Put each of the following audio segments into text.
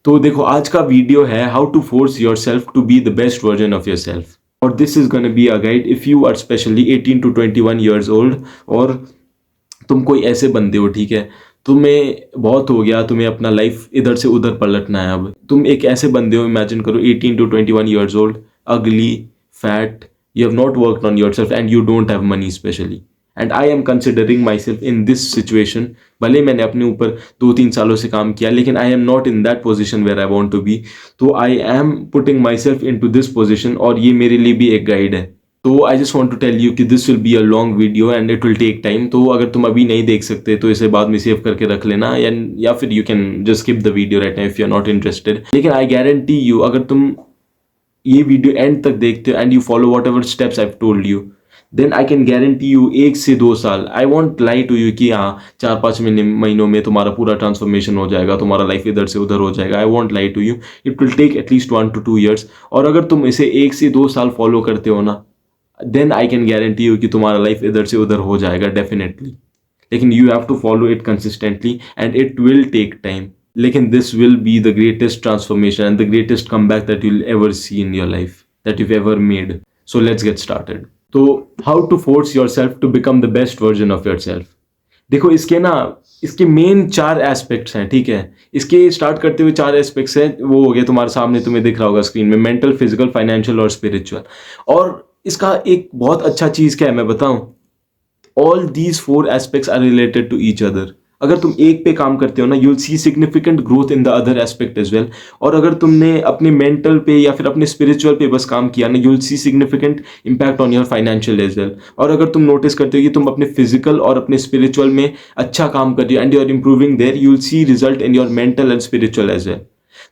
तो देखो आज का वीडियो है how to force yourself to be the best version of yourself, और this is gonna be a guide if you are specially 18 to 21 years old, और तुम कोई ऐसे बंदे हो, ठीक है, तुम्हें बहुत हो गया, तुम्हें अपना लाइफ इधर से उधर पलटना है। अब तुम एक ऐसे बंदे हो, इमेजिन करो 18 to 21 ईयर्स ओल्ड, अगली, fat, you have not worked on yourself and you don't have money especially, and I am considering myself in this situation। भले मैंने अपने ऊपर 2-3 सालों से काम किया, लेकिन I am not in that position where I want to be, तो I am putting myself into this position, और ये मेरे लिए भी एक गाइड है। तो I just want to tell you कि this will be a long video and it will take time. तो अगर तुम अभी नहीं देख सकते तो इसे बाद में सेव करके रख लेना, या फिर you can just skip the video right now if you are not interested. लेकिन आई गारंटी यू, अगर तुम ये वीडियो एंड तक देखते हो and you follow whatever steps I have told you, then I can guarantee you 1 से 2 साल, I won't lie to you कि हाँ 4-5 महीनों में तुम्हारा पूरा ट्रांसफॉर्मेशन हो जाएगा, तुम्हारा लाइफ इधर से उधर हो जाएगा। I won't lie to you, it will take at least 1 to 2 years. और अगर तुम इसे 1 से 2 साल फॉलो करते हो ना, then I can guarantee you कि तुम्हारा लाइफ इधर से उधर हो जाएगा डेफिनेटली। लेकिन you have to follow it consistently and it will take time, लेकिन this will be the greatest transformation and the greatest comeback that you will ever see in your life, that you've ever made. So let's get started. तो how to force yourself to become the best version of yourself. देखो इसके main 4 aspects हैं, ठीक है। इसके start करते हुए 4 aspects हैं, वो हो गए तुम्हारे सामने, तुम्हें दिख रहा होगा स्क्रीन में, मेंटल, फिजिकल, फाइनेंशियल और स्पिरिचुअल। और इसका एक बहुत अच्छा चीज क्या है मैं बताऊं, all these 4 aspects are related to each other. अगर तुम एक पे काम करते हो ना, you will see significant growth in the other aspect as well. और अगर तुमने अपने मेंटल पे या फिर अपने स्पिरिचुअल पे बस काम किया ना, you will see significant impact on your financial as well. और अगर तुम नोटिस करते हो कि तुम अपने फिजिकल और अपने स्पिरिचुअल में अच्छा काम कर रहे हो and you are improving there, you will see result in your mental and spiritual as well.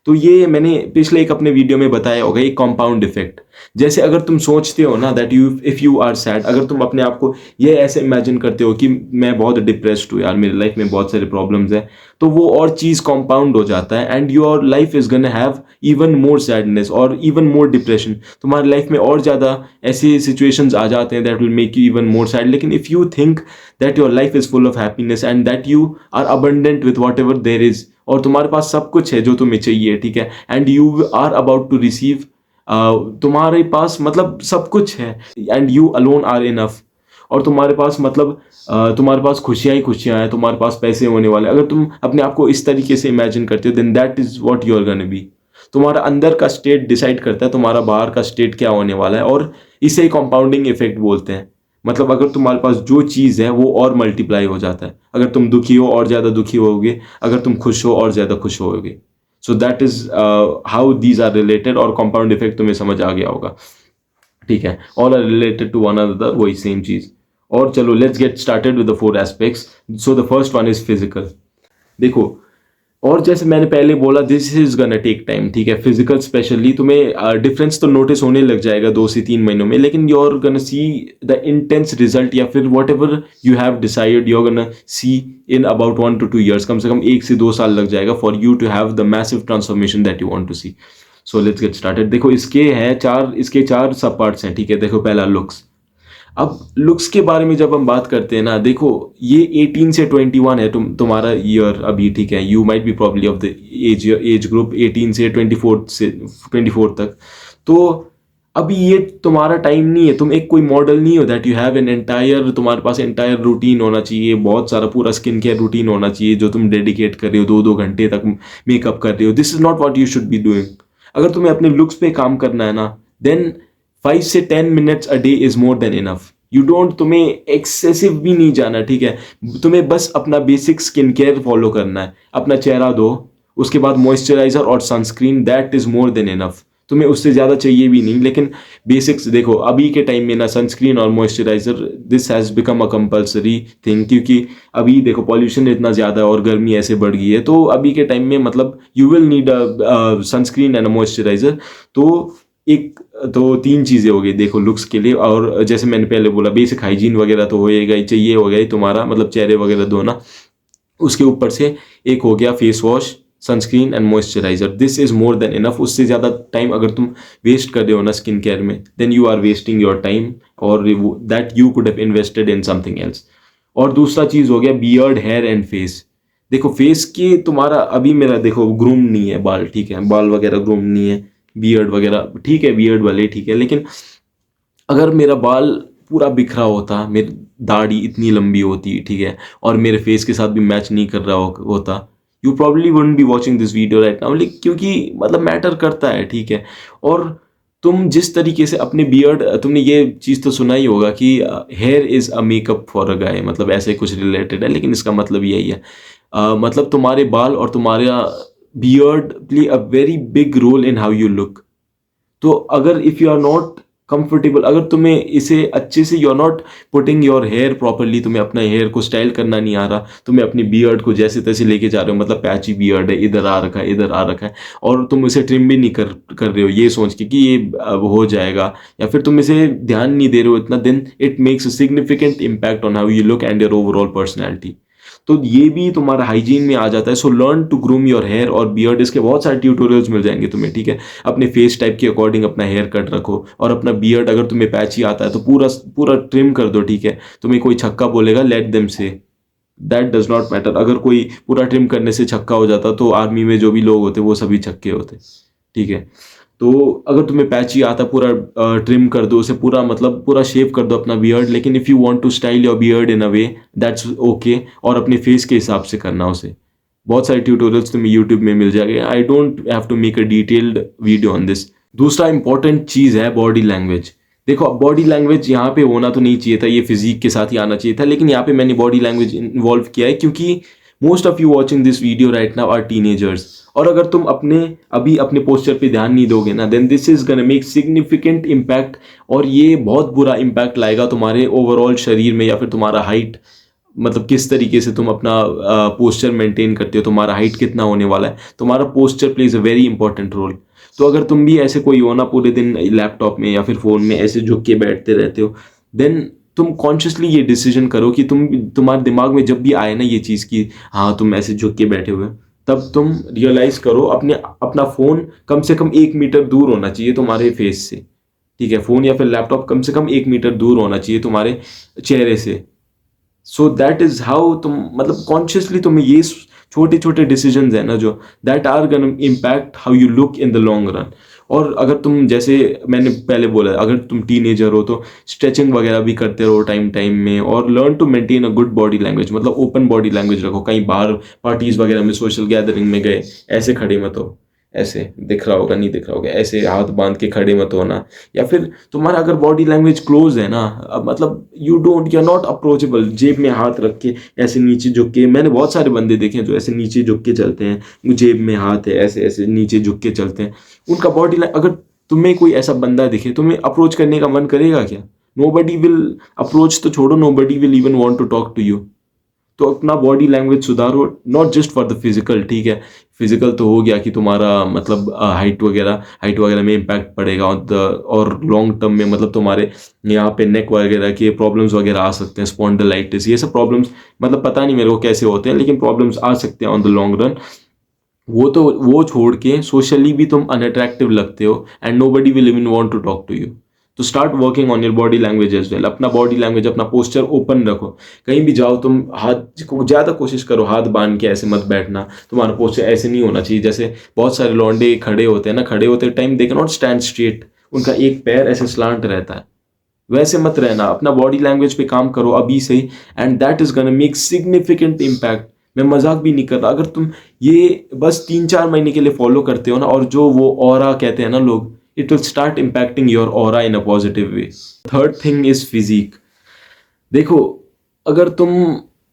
तो ये मैंने पिछले एक अपने वीडियो में बताया होगा, एक कंपाउंड इफेक्ट। जैसे अगर तुम सोचते हो ना that you if you are sad, अगर तुम अपने आप को ये ऐसे इमेजिन करते हो कि मैं बहुत डिप्रेस्ड हूँ यार, मेरी लाइफ में बहुत सारे प्रॉब्लम्स हैं, तो वो और चीज कंपाउंड हो जाता है and your life is gonna have even more sadness और इवन मोर डिप्रेशन। तुम्हारी लाइफ में और ज्यादा ऐसे सिचुएशंस आ जाते हैं that will make you even more sad. लेकिन if you think that your life is full of happiness and that you are abundant with whatever there is, और तुम्हारे पास सब कुछ है जो तुम्हें चाहिए, ठीक है, and you are about to receive, तुम्हारे पास मतलब सब कुछ है and you alone are enough, और तुम्हारे पास मतलब तुम्हारे पास खुशियां ही खुशियां हैं, तुम्हारे पास पैसे होने वाले। अगर तुम अपने आप को इस तरीके से इमेजिन करते हो, then that is what you are gonna be. तुम्हारा अंदर का स्टेट डिसाइड करता है तुम्हारा बाहर का स्टेट क्या होने वाला है, और इसे ही कंपाउंडिंग इफेक्ट बोलते हैं। मतलब अगर तुम्हारे पास जो चीज़ है वो और मल्टीप्लाई हो जाता है। अगर तुम दुखी हो और ज़्यादा दुखी होगे, अगर तुम खुश हो और ज़्यादा खुश होगे। So that is how these are related, और कंपाउंड इफेक्ट तुम्हें समझ आ गया होगा, ठीक है। All are related to one another, वही सेम चीज। और चलो let's get started with the 4 aspects. So the first one is physical. देखो, और जैसे मैंने पहले बोला, this is gonna take time, ठीक है। फिजिकल स्पेशली तुम्हें डिफरेंस तो नोटिस होने लग जाएगा 2 से 3 महीनों में, लेकिन you are gonna see the intense result, या फिर whatever you have decided you are gonna see in about 1 to 2 years. कम से कम 1 से 2 साल लग जाएगा for you to have the massive transformation that you want to see. So let's get started. देखो इसके 4 सब पार्ट्स हैं, ठीक है। देखो पहला लुक्स। अब लुक्स के बारे में जब हम बात करते हैं ना, देखो ये 18 से 21 है तुम्हारा ईयर अभी, ठीक है। You might be probably of the age group 18 से 24 तक। तो अभी ये तुम्हारा टाइम नहीं है, तुम एक कोई मॉडल नहीं हो that you have an entire, तुम्हारे पास एंटायर रूटीन होना चाहिए, बहुत सारा पूरा स्किन केयर रूटीन होना चाहिए जो तुम डेडिकेट कर रहे हो, 2-2 घंटे तक मेकअप कर रहे हो। This is not what you should be doing. अगर तुम्हें अपने लुक्स पे काम करना है ना, देन 5 से 10 minutes a day is more than enough. You don't, तुम्हें एक्सेसिव भी नहीं जाना, ठीक है। तुम्हें बस अपना बेसिक स्किन केयर फॉलो करना है, अपना चेहरा धो, उसके बाद मॉइस्चराइजर और sunscreen, that is more than enough. तुम्हें उससे ज़्यादा चाहिए भी नहीं। लेकिन बेसिक्स देखो, अभी के टाइम में ना सनस्क्रीन और moisturiser, this has become a compulsory thing, क्योंकि अभी देखो पॉल्यूशन इतना ज़्यादा है और गर्मी ऐसे बढ़ गई है, तो अभी के टाइम में मतलब you will need a sunscreen and a moisturiser. तो 3 चीज़ें हो गई देखो लुक्स के लिए। और जैसे मैंने पहले बोला, बेसिक हाइजीन वगैरह तो होएगा ही, चाहिए हो गया ही तुम्हारा, मतलब चेहरे वगैरह धोना। उसके ऊपर से एक हो गया face wash, sunscreen and moisturiser, this is more than enough. उससे ज़्यादा टाइम अगर तुम वेस्ट कर रहे हो ना स्किन केयर में, then you are wasting your time, और that you could have invested in something else. और दूसरा चीज़ हो गया बियर्ड, हेयर एंड फेस। देखो फेस के तुम्हारा अभी मेरा देखो ग्रूम नहीं है बाल, ठीक है, बाल वगैरह ग्रूम नहीं है, बियर्ड वगैरह ठीक है, बियर्ड वाले ठीक है, लेकिन अगर मेरा बाल पूरा बिखरा होता, मेरी दाढ़ी इतनी लंबी होती, ठीक है, और मेरे फेस के साथ भी मैच नहीं कर रहा होता, you probably wouldn't be watching this video right now, लेकिन क्योंकि मतलब मैटर करता है, ठीक है। और तुम जिस तरीके से अपने बियर्ड, तुमने ये चीज़ तो सुना ही होगा कि hair is a makeup for a guy, मतलब ऐसे कुछ रिलेटेड है, लेकिन इसका मतलब यही है। मतलब तुम्हारे बाल और तुम्हारा beard play a very big role in how you look. तो अगर if you are not comfortable, अगर तुम्हें इसे अच्छे से you are not putting your hair properly, तुम्हें अपना हेयर को स्टाइल करना नहीं आ रहा, तुम्हें अपनी बियर्ड को जैसे तैसे लेके जा रहे हो, मतलब पैची बियर्ड है, इधर आ रखा है, इधर आ रखा है, और तुम इसे ट्रिम भी नहीं कर रहे हो ये सोच के कि ये अब हो जाएगा, या फिर तुम इसे ध्यान नहीं दे रहे हो इतना, then it makes a significant impact on how you look and your overall personality. तो ये भी तुम्हारा हाइजीन में आ जाता है। So learn to groom your hair और बियर्ड, इसके बहुत सारे ट्यूटोरियल्स मिल जाएंगे तुम्हें, ठीक है। अपने फेस टाइप के अकॉर्डिंग अपना हेयर कट रखो, और अपना बियर्ड अगर तुम्हें पैची आता है तो पूरा पूरा ट्रिम कर दो, ठीक है। तुम्हें कोई छक्का बोलेगा, लेट देम से, दैट डज नॉट मैटर। अगर कोई पूरा ट्रिम करने से छक्का हो जाता तो आर्मी में जो भी लोग होते वो सभी छक्के होते, ठीक है। तो अगर तुम्हें पैची आता पूरा ट्रिम कर दो उसे, पूरा मतलब पूरा शेव कर दो अपना बियर्ड, लेकिन if you want to style your beard in a way that's okay, और अपने फेस के हिसाब से करना उसे। बहुत सारे ट्यूटोरियल्स तुम्हें यूट्यूब में मिल जाएंगे, I don't have to make a detailed video on this. दूसरा इंपॉर्टेंट चीज़ है बॉडी लैंग्वेज। देखो बॉडी लैंग्वेज यहाँ पे होना तो नहीं चाहिए था, ये फिजिक के साथ ही आना चाहिए था, लेकिन यहाँ पे मैंने बॉडी लैंग्वेज इन्वॉल्व किया है क्योंकि most of you watching this video right now are teenagers, और अगर तुम अभी अपने पोस्चर पे ध्यान नहीं दोगे ना, then this is gonna make significant impact, और ये बहुत बुरा इम्पैक्ट लाएगा तुम्हारे ओवरऑल शरीर में, या फिर तुम्हारा हाइट, मतलब किस तरीके से तुम अपना पोस्चर मेंटेन करते हो, तुम्हारा हाइट कितना होने वाला है, तुम्हारा posture plays a very important role. तो अगर तुम भी ऐसे कोई हो ना, पूरे दिन लैपटॉप में या फिर फोन में ऐसे झुक के बैठते रहते हो, देन तुम कॉन्शियसली ये डिसीजन करो कि तुम्हारे दिमाग में जब भी आए ना ये चीज़ कि हाँ तुम ऐसे झुक के बैठे हुए हो, तब तुम रियलाइज करो अपना फोन कम से कम 1 मीटर दूर होना चाहिए तुम्हारे फेस से, ठीक है। फोन या फिर लैपटॉप कम से कम 1 मीटर दूर होना चाहिए तुम्हारे चेहरे से। सो दैट इज हाउ तुम मतलब कॉन्शियसली तुम्हें ये छोटे छोटे डिसीजंस है ना जो, that are gonna impact how you look in the long run. और अगर तुम जैसे मैंने पहले बोला, अगर तुम टीनेजर हो तो स्ट्रेचिंग वगैरह भी करते रहो टाइम टाइम में, और learn to maintain a good body language, मतलब ओपन बॉडी लैंग्वेज रखो। कहीं बाहर पार्टीज वगैरह में, सोशल गैदरिंग में गए, ऐसे खड़े मत हो, ऐसे दिख रहा होगा नहीं दिख रहा होगा, ऐसे हाथ बांध के खड़े मत होना। या फिर तुम्हारा अगर बॉडी लैंग्वेज क्लोज है ना, मतलब यू आर नॉट अप्रोचेबल, जेब में हाथ रख के ऐसे नीचे झुक के, मैंने बहुत सारे बंदे देखे हैं जो ऐसे नीचे झुक के चलते हैं, जेब में हाथ है, ऐसे ऐसे नीचे झुक के चलते हैं। उनका बॉडी, अगर तुम्हें कोई ऐसा बंदा दिखे, तुम्हें अप्रोच करने का मन करेगा क्या? नो बडी विल अप्रोच, तो छोड़ो, nobody will even want to talk to you. तो अपना बॉडी लैंग्वेज सुधारो, not just for the physical, ठीक है। फिजिकल तो हो गया कि तुम्हारा मतलब हाइट वगैरह में इम्पैक्ट पड़ेगा, और लॉन्ग टर्म में मतलब तुम्हारे यहाँ पे नेक वगैरह के प्रॉब्लम्स वगैरह आ सकते हैं, स्पॉन्डिलाइटिस, ये सब प्रॉब्लम्स, मतलब पता नहीं मेरे को कैसे होते हैं, लेकिन प्रॉब्लम्स आ सकते हैं ऑन द लॉन्ग रन। वो छोड़ के सोशली भी तुम अनअट्रैक्टिव लगते हो, and nobody will even want to talk to you. तो start working on your body language as well. अपना बॉडी लैंग्वेज, अपना पोस्चर ओपन रखो। कहीं भी जाओ तुम हाथ को ज़्यादा कोशिश करो, हाथ बांध के ऐसे मत बैठना। तुम्हारा पोस्चर ऐसे नहीं होना चाहिए जैसे बहुत सारे लौंडे खड़े होते हैं ना, खड़े होते time they can not stand straight, उनका एक पैर ऐसे स्लांट रहता है, वैसे मत रहना। अपना बॉडी लैंग्वेज पे काम करो अभी से ही, and that is gonna make significant impact. मैं मजाक भी नहीं कर रहा। अगर तुम ये बस 3-4 महीने के लिए फॉलो करते हो ना, और जो वो ऑरा कहते हैं ना लोग, it will start impacting your aura in a positive way. Third thing is physique. देखो अगर तुम,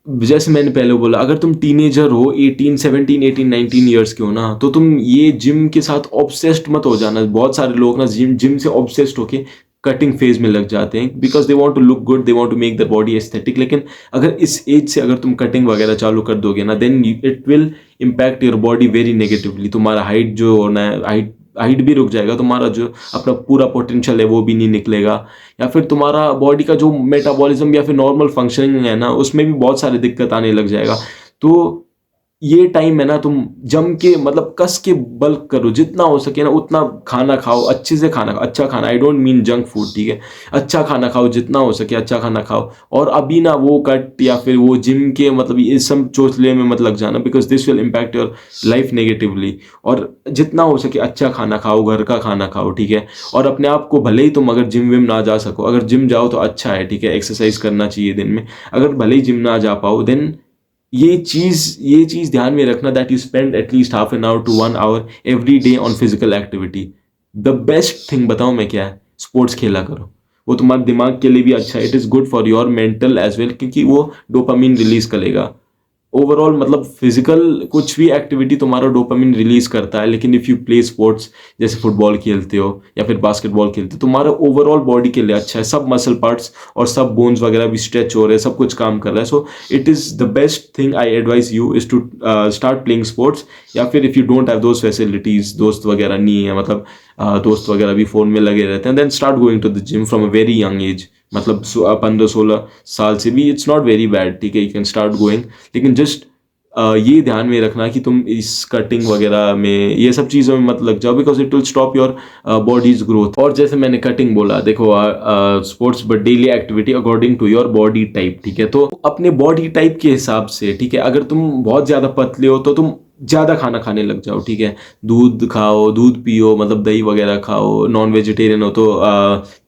जैसे मैंने पहले बोला, अगर तुम टीनेजर हो, 18 17 18 19 ईयर्स के हो ना, तो तुम ये जिम के साथ ऑब्सेस्ड मत हो जाना। बहुत सारे लोग ना जिम से ऑब्सेस्ड होके कटिंग फेज में लग जाते हैं, because they want to look good, they want to make the body aesthetic. लेकिन अगर इस एज से अगर तुम कटिंग वगैरह चालू कर दोगे ना, then it will impact your body very negatively. तुम्हारा हाइट जो होना है, हाइट भी रुक जाएगा, तुम्हारा जो अपना पूरा पोटेंशियल है वो भी नहीं निकलेगा, या फिर तुम्हारा बॉडी का जो मेटाबॉलिज्म या फिर नॉर्मल फंक्शनिंग है ना, उसमें भी बहुत सारी दिक्कत आने लग जाएगा। तो ये टाइम है ना, तुम जम के मतलब कस के बल्क करो, जितना हो सके ना उतना खाना खाओ, अच्छे से खाना खाओ, अच्छा खाना, I don't mean junk food, ठीक है, अच्छा खाना खाओ, जितना हो सके अच्छा खाना खाओ। और अभी ना वो कट या फिर वो जिम के मतलब ये सब चोचले में मत लग जाना, because this will impact your life negatively. और जितना हो सके अच्छा खाना खाओ, घर का खाना खाओ, ठीक है। और अपने आप को, भले ही तुम अगर जिम विम ना जा सको, अगर जिम जाओ तो अच्छा है, ठीक है, एक्सरसाइज करना चाहिए दिन में। अगर भले ही जिम ना जा पाओ, देन ये चीज ध्यान में रखना, that you spend at least half an hour to 1 hour every day on physical activity. The best thing बताऊं मैं क्या है? स्पोर्ट्स खेला करो। वो तुम्हारे दिमाग के लिए भी अच्छा है, it is good for your mental as well, क्योंकि वो डोपामिन रिलीज करेगा। ओवरऑल मतलब फिजिकल कुछ भी एक्टिविटी तुम्हारा डोपामिन रिलीज करता है, लेकिन इफ यू प्ले स्पोर्ट्स, जैसे फुटबॉल खेलते हो या फिर बास्केटबॉल खेलते हो, तुम्हारा ओवरऑल बॉडी के लिए अच्छा है, सब मसल पार्ट्स और सब बोन्स वगैरह भी स्ट्रेच हो रहे हैं, सब कुछ काम कर रहा है। So it is the best thing I advise you is to start playing sports. या फिर if you don't have those facilities, दोस्त वगैरह नहीं है, मतलब दोस्त वगैरह भी फोन में लगे रहते हैं, then start going to the gym from a very young age. मतलब 15-16 साल से भी इट्स नॉट वेरी बैड, ठीक है, यू कैन स्टार्ट गोइंग। लेकिन जस्ट ये ध्यान में रखना कि तुम इस कटिंग वगैरह में, ये सब चीज़ों में मत लग जाओ, because it will stop your body's growth. और जैसे मैंने कटिंग बोला, देखो sports but daily activity according to your body type, ठीक है। तो अपने बॉडी टाइप के हिसाब से, ठीक है, अगर तुम बहुत ज़्यादा पतले हो तो तुम ज़्यादा खाना खाने लग जाओ, ठीक है, दूध खाओ, दूध पियो, मतलब दही वगैरह खाओ। नॉन वेजिटेरियन हो तो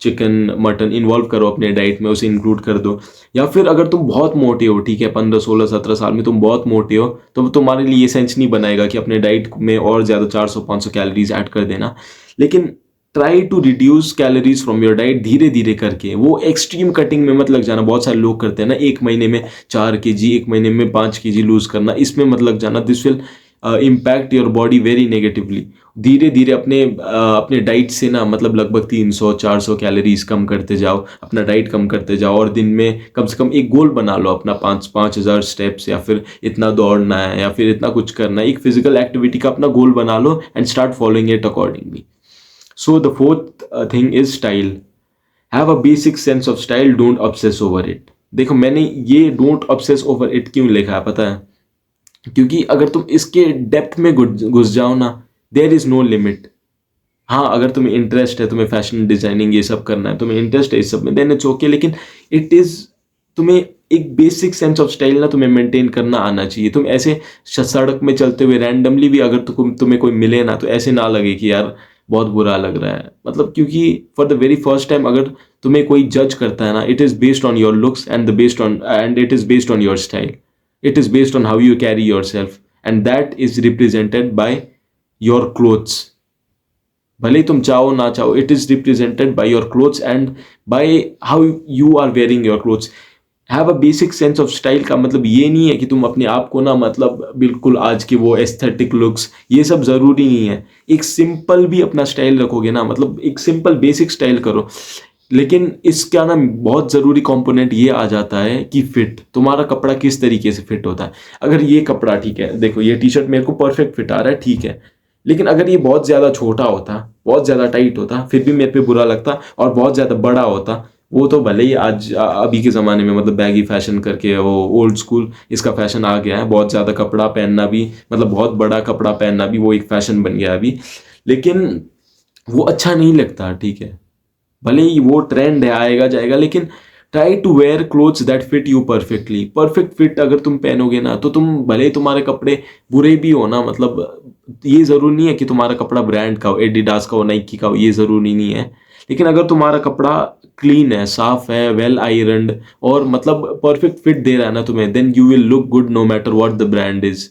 चिकन मटन इन्वॉल्व करो अपने डाइट में, उसे इंक्लूड कर दो। या फिर अगर तुम बहुत मोटे हो, ठीक है, 15-16-17 साल में तुम बहुत मोटे हो, तो तुम्हारे लिए ये सेंस नहीं बनाएगा कि अपने डाइट में और ज़्यादा 400-500 कैलोरीज ऐड कर देना। लेकिन try to reduce calories from your diet, धीरे धीरे करके। वो एक्सट्रीम कटिंग में मत लग जाना, बहुत सारे लोग करते हैं ना, 1 महीने में 4 kg, 1 महीने में 5 kg लूज करना, इसमें मत लग जाना। This will impact your body very negatively. धीरे धीरे अपने डाइट से ना, मतलब लगभग 300-400 कैलोरीज कम करते जाओ, अपना डाइट कम करते जाओ। और दिन में कम से कम एक गोल बना लो अपना, 5,000 स्टेप्स, या फिर इतना दौड़ना है, या फिर इतना कुछ करना है। एक फिजिकल एक्टिविटी का अपना गोल बना लो and start following it accordingly. So the fourth thing is style. Have a basic sense of style, don't obsess over it. देखो मैंने ये डोंट ऑब्सेस ओवर इट क्यों लिखा है पता है? क्योंकि अगर तुम इसके डेप्थ में घुस जाओ ना, देयर इज नो लिमिट। हाँ, अगर तुम्हें इंटरेस्ट है, तुम्हें फैशन डिजाइनिंग ये सब करना है, तुम्हें इंटरेस्ट है इस सब में, देन इट्स ओके। लेकिन इट इज, तुम्हें एक बेसिक सेंस ऑफ स्टाइल ना तुम्हें मेंटेन करना आना चाहिए। तुम ऐसे सड़क में चलते हुए रैंडमली भी अगर तुम्हें कोई मिले ना, तो ऐसे ना लगे कि यार बहुत बुरा लग रहा है, मतलब क्योंकि for the very first time अगर तुम्हें कोई जज करता है ना, it is based on your looks and it is based on your style. It is based on how you carry yourself, and that is represented by your clothes. भले तुम चाहो ना चाहो, it is represented by your clothes and by how you are wearing your clothes. Have a basic sense of style का मतलब ये नहीं है कि तुम अपने आप को ना, मतलब बिल्कुल आज के वो एस्थेटिक लुक्स, ये सब ज़रूरी नहीं है। एक सिंपल भी अपना स्टाइल रखोगे ना, मतलब एक सिंपल बेसिक स्टाइल करो। लेकिन इसका ना बहुत ज़रूरी कंपोनेंट ये आ जाता है कि फिट, तुम्हारा कपड़ा किस तरीके से फिट होता है। अगर ये कपड़ा, ठीक है, देखो ये टी शर्ट मेरे को परफेक्ट फिट आ रहा है, ठीक है, लेकिन अगर ये बहुत ज़्यादा छोटा होता, बहुत ज़्यादा टाइट होता, फिर भी मेरे पे बुरा लगता। और बहुत ज़्यादा बड़ा होता, वो तो भले ही आज अभी के ज़माने में मतलब बैगी फैशन करके, वो ओल्ड स्कूल इसका फैशन आ गया है, बहुत ज़्यादा कपड़ा पहनना भी, मतलब बहुत बड़ा कपड़ा पहनना भी वो एक फैशन बन गया अभी। लेकिन वो अच्छा नहीं लगता, ठीक है, भले ही वो ट्रेंड है, आएगा जाएगा, लेकिन try to wear clothes that fit you perfectly. Perfect fit अगर तुम पहनोगे ना, तो तुम भले ही तुम्हारे कपड़े बुरे भी हो ना, मतलब ये जरूरी नहीं है कि तुम्हारा कपड़ा ब्रांड का हो, एडिडास का हो, नाइकी का हो, ये जरूरी नहीं है। लेकिन अगर तुम्हारा कपड़ा क्लीन है, साफ है, वेल आयरन्ड, और मतलब परफेक्ट फिट दे रहा है ना तुम्हें, then you will look good no matter what the brand is.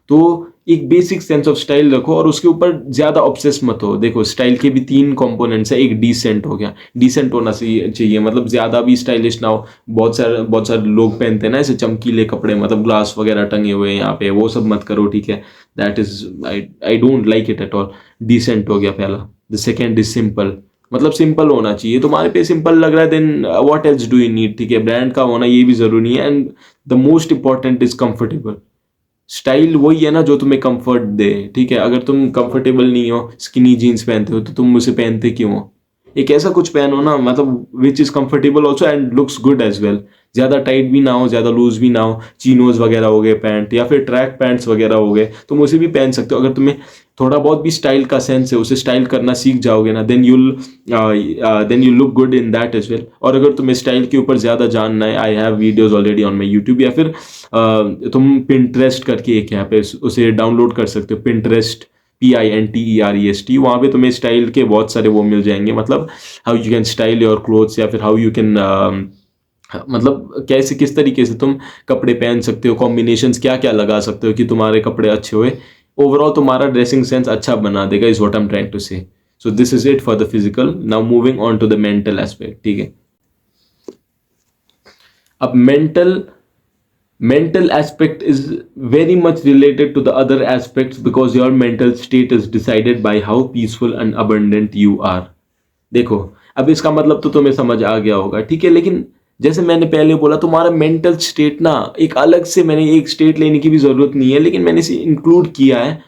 तो एक बेसिक सेंस ऑफ स्टाइल रखो और उसके ऊपर ज्यादा ऑब्सेस मत हो। देखो स्टाइल के भी 3 कंपोनेंट्स है, एक डिसेंट हो गया, डिसेंट होना चाहिए, मतलब ज्यादा भी स्टाइलिश ना हो। बहुत सारे लोग पहनते हैं ना ऐसे चमकीले कपड़े, मतलब ग्लास वगैरह टंगे हुए हैं यहाँ पे, वो सब मत करो, ठीक है, that is I don't like it at all. Decent हो गया पहला। द सेकेंड इज सिंपल, मतलब सिंपल होना चाहिए, तुम्हारे पे सिंपल लग रहा है, then what else do you need, ठीक है, ब्रांड का होना ये भी जरूरी है। And the most important is comfortable. Style वही है ना जो तुम्हें कंफर्ट दे, ठीक है, अगर तुम कंफर्टेबल नहीं हो, स्किनी जीन्स पहनते हो, तो तुम उसे पहनते क्यों हो? एक ऐसा कुछ पहनो ना, मतलब which is comfortable also and looks good as well. ज़्यादा टाइट भी ना हो, ज़्यादा लूज भी ना हो। चीनोज वगैरह हो गए पैंट, या फिर ट्रैक पैंट्स वगैरह हो गए, तुम उसे भी पहन सकते हो। अगर तुम्हें थोड़ा बहुत भी स्टाइल का सेंस है, उसे स्टाइल करना सीख जाओगे ना, then you look good in that as well. और अगर तुम्हें स्टाइल के ऊपर ज़्यादा जानना है, I have videos already on my YouTube, या फिर तुम पिंटरेस्ट करके एक ऐप है, उसे डाउनलोड कर सकते हो, पिंटरेस्ट, PINTEREST। वहाँ पे तुम्हें स्टाइल के बहुत सारे वो मिल जाएंगे, मतलब how you can style your clothes, या फिर हाउ यू कैन मतलब कैसे किस तरीके से तुम कपड़े पहन सकते हो, कॉम्बिनेशंस क्या क्या लगा सकते हो कि तुम्हारे कपड़े अच्छे हुए, ओवरऑल तुम्हारा ड्रेसिंग सेंस अच्छा बना देगा, is what I am trying to say. So this is it for the physical. Now moving on to the mental aspect, ठीक है। अब mental aspect is very much related to the other aspects, because your mental state is decided by how peaceful and abundant you are। देखो, अब इसका मतलब तो तुम्हें समझ आ गया होगा, ठीक है, लेकिन जैसे मैंने पहले बोला, तुम्हारा मेंटल स्टेट ना एक अलग से, मैंने एक स्टेट लेने की भी जरूरत नहीं है, लेकिन मैंने इसे इंक्लूड किया है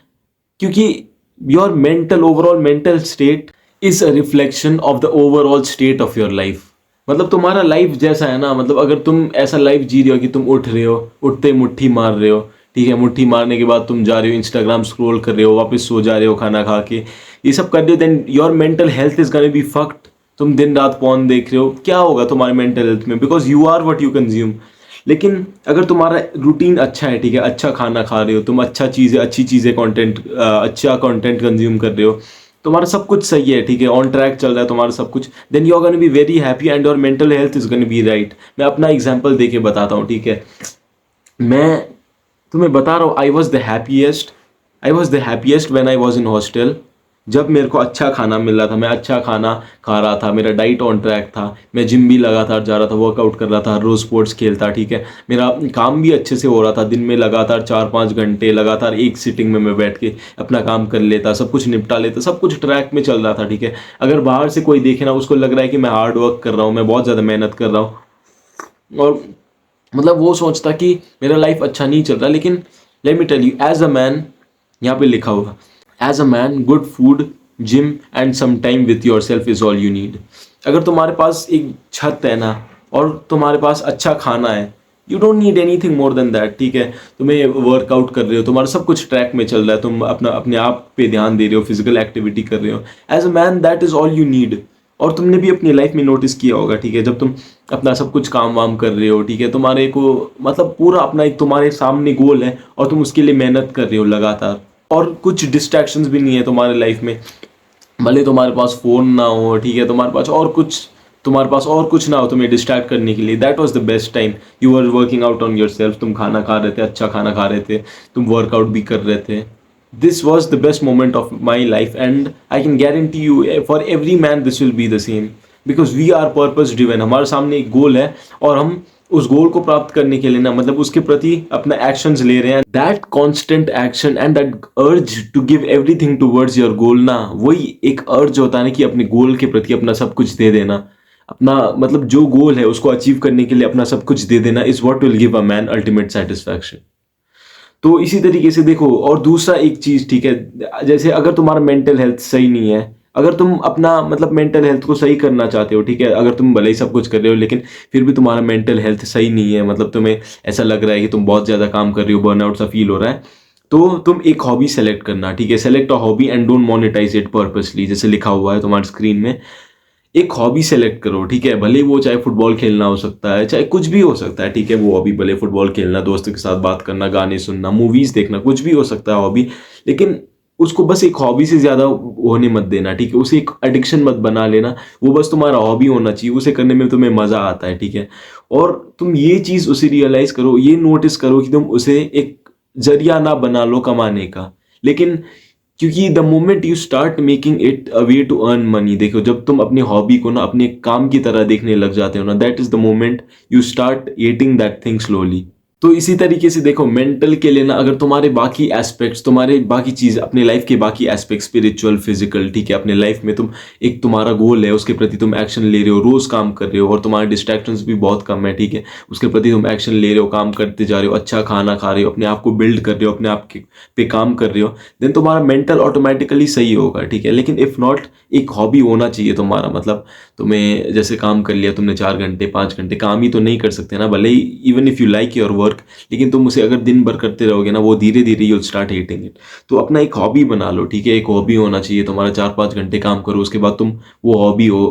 क्योंकि your mental, overall mental state is a reflection of the overall state of your life. मतलब तुम्हारा लाइफ जैसा है ना, मतलब अगर तुम ऐसा लाइफ जी रहे हो कि तुम उठ रहे हो, उठते ही मुट्ठी मार रहे हो, ठीक है, मुट्ठी मारने के बाद तुम जा रहे हो इंस्टाग्राम स्क्रॉल कर रहे हो, वापस सो जा रहे हो खाना खा के, ये सब कर रहे हो, then your mental health is gonna be fucked. तुम दिन रात पॉर्न देख रहे हो, क्या होगा तुम्हारे मेंटल हेल्थ में? Because you are what you consume. लेकिन अगर तुम्हारा रूटीन अच्छा है, ठीक है, अच्छा खाना खा रहे हो तुम, अच्छी चीज़ें कंटेंट, अच्छा कंटेंट कंज्यूम कर रहे हो, तुम्हारा सब कुछ सही है, ठीक है, ऑन ट्रैक चल रहा है तुम्हारा सब कुछ, then you are gonna be very happy and your mental health is gonna be right. मैं अपना एग्जांपल देके बताता हूँ, ठीक है। मैं तुम्हें बता रहा हूँ, I was the happiest when I was in hostel. जब मेरे को अच्छा खाना मिल रहा था, मैं अच्छा खाना खा रहा था, मेरा डाइट ऑन ट्रैक था, मैं जिम भी लगातार जा रहा था, वर्कआउट कर रहा था, रोज स्पोर्ट्स खेलता, ठीक है, मेरा काम भी अच्छे से हो रहा था, दिन में लगातार 4-5 घंटे लगातार एक सिटिंग में मैं बैठ के अपना काम कर लेता, सब कुछ निपटा लेता, सब कुछ ट्रैक में चल रहा था, ठीक है। अगर बाहर से कोई देखे ना, उसको लग रहा है कि मैं हार्ड वर्क कर रहा हूँ, मैं बहुत ज़्यादा मेहनत कर रहा हूँ, और मतलब वो सोचता कि मेरा लाइफ अच्छा नहीं चल रहा। लेकिन let me tell you, as a man, यहाँ पे लिखा होगा, as a man good food, gym and some time with yourself is all you need. अगर तुम्हारे पास एक छत है ना, और तुम्हारे पास अच्छा खाना है, you don't need any thing more than that, ठीक है। तुम्हें वर्कआउट कर रहे हो, तुम्हारा सब कुछ ट्रैक में चल रहा है, तुम अपने आप पे ध्यान दे रहे हो, फिजिकल एक्टिविटी कर रहे हो, as a man that is all you need. और तुमने भी अपनी लाइफ में नोटिस किया होगा, ठीक है, जब तुम अपना सब कुछ काम वाम कर रहे हो, ठीक है, तुम्हारे को मतलब पूरा अपना एक तुम्हारे सामने गोल है, और तुम उसके लिए मेहनत कर रहे हो लगातार, और कुछ डिस्ट्रैक्शंस भी नहीं है तुम्हारे लाइफ में, भले तुम्हारे पास फोन ना हो, ठीक है, तुम्हारे पास और कुछ ना हो तुम्हें डिस्ट्रैक्ट करने के लिए, that was the best time. You are working out on yourself, तुम खाना खा रहे थे, अच्छा खाना खा रहे थे, तुम वर्कआउट भी कर रहे थे। This was the best moment of my life, and I can guarantee you for every man this will be the same, because we are purpose driven. हमारे सामने एक गोल है, और हम उस गोल को प्राप्त करने के लिए ना, मतलब उसके प्रति अपना एक्शंस ले रहे हैं। That constant action and that urge to give everything towards your goal ना, वही एक अर्ज होता है ना कि अपने गोल के प्रति अपना सब कुछ दे देना, अपना मतलब जो गोल है उसको अचीव करने के लिए अपना सब कुछ दे देना, is what will give a man ultimate satisfaction. तो इसी तरीके से देखो, और दूसरा एक चीज, ठीक है, जैसे अगर तुम्हारा मेंटल हेल्थ सही नहीं है, अगर तुम अपना मतलब मेंटल हेल्थ को सही करना चाहते हो, ठीक है, अगर तुम भले ही सब कुछ कर रहे हो, लेकिन फिर भी तुम्हारा मेंटल हेल्थ सही नहीं है, मतलब तुम्हें ऐसा लग रहा है कि तुम बहुत ज़्यादा काम कर रहे हो, बर्नआउट सा फील हो रहा है, तो तुम एक हॉबी सेलेक्ट करना, ठीक है, select a hobby and don't monetise it purposely, जैसे लिखा हुआ है तुम्हारी स्क्रीन में। एक हॉबी सेलेक्ट करो, ठीक है, भले वो चाहे फुटबॉल खेलना हो सकता है, चाहे कुछ भी हो सकता है, ठीक है, वो हॉबी भले फुटबॉल खेलना, दोस्तों के साथ बात करना, गाने सुनना, मूवीज देखना, कुछ भी हो सकता है हॉबी। लेकिन उसको बस एक हॉबी से ज्यादा होने मत देना, ठीक है, उसे एक एडिक्शन मत बना लेना, वो बस तुम्हारा हॉबी होना चाहिए, उसे करने में तुम्हें मजा आता है, ठीक है। और तुम ये चीज उसे रियलाइज करो, ये नोटिस करो कि तुम उसे एक जरिया ना बना लो कमाने का, लेकिन क्योंकि the moment you start making it a way to earn money, देखो जब तुम अपनी हॉबी को ना अपने काम की तरह देखने लग जाते हो ना, that is the moment you start eating that thing slowly. तो इसी तरीके से देखो मेंटल के लिए ना, अगर तुम्हारे बाकी एस्पेक्ट्स, तुम्हारे बाकी चीज़ अपने लाइफ के बाकी एस्पेक्ट, स्पिरिचुअल, फिजिकल, ठीक है, अपने लाइफ में तुम एक तुम्हारा गोल है, उसके प्रति तुम एक्शन ले रहे हो, रोज काम कर रहे हो और तुम्हारे डिस्ट्रैक्शंस भी बहुत कम है, ठीक है, उसके प्रति तुम एक्शन ले रहे हो, काम करते जा रहे हो, अच्छा खाना खा रहे हो, अपने आप को बिल्ड कर रहे हो, अपने आप पे काम कर रहे हो, देन तुम्हारा मेंटल ऑटोमेटिकली सही होगा, ठीक है। लेकिन इफ नॉट, एक हॉबी होना चाहिए तुम्हारा, मतलब तुम्हें जैसे काम कर लिया तुमने 4 घंटे 5 घंटे, काम ही तो नहीं कर सकते ना, भले ही even if you like your work, लेकिन तुम उसे अगर दिन भर करते रहोगे ना, वो धीरे धीरे यूल स्टार्ट हेटिंग इट। तो अपना एक हॉबी बना लो, ठीक है, एक हॉबी होना चाहिए तुम्हारा, 4-5 घंटे काम करो, उसके बाद तुम, वो हॉबी हो,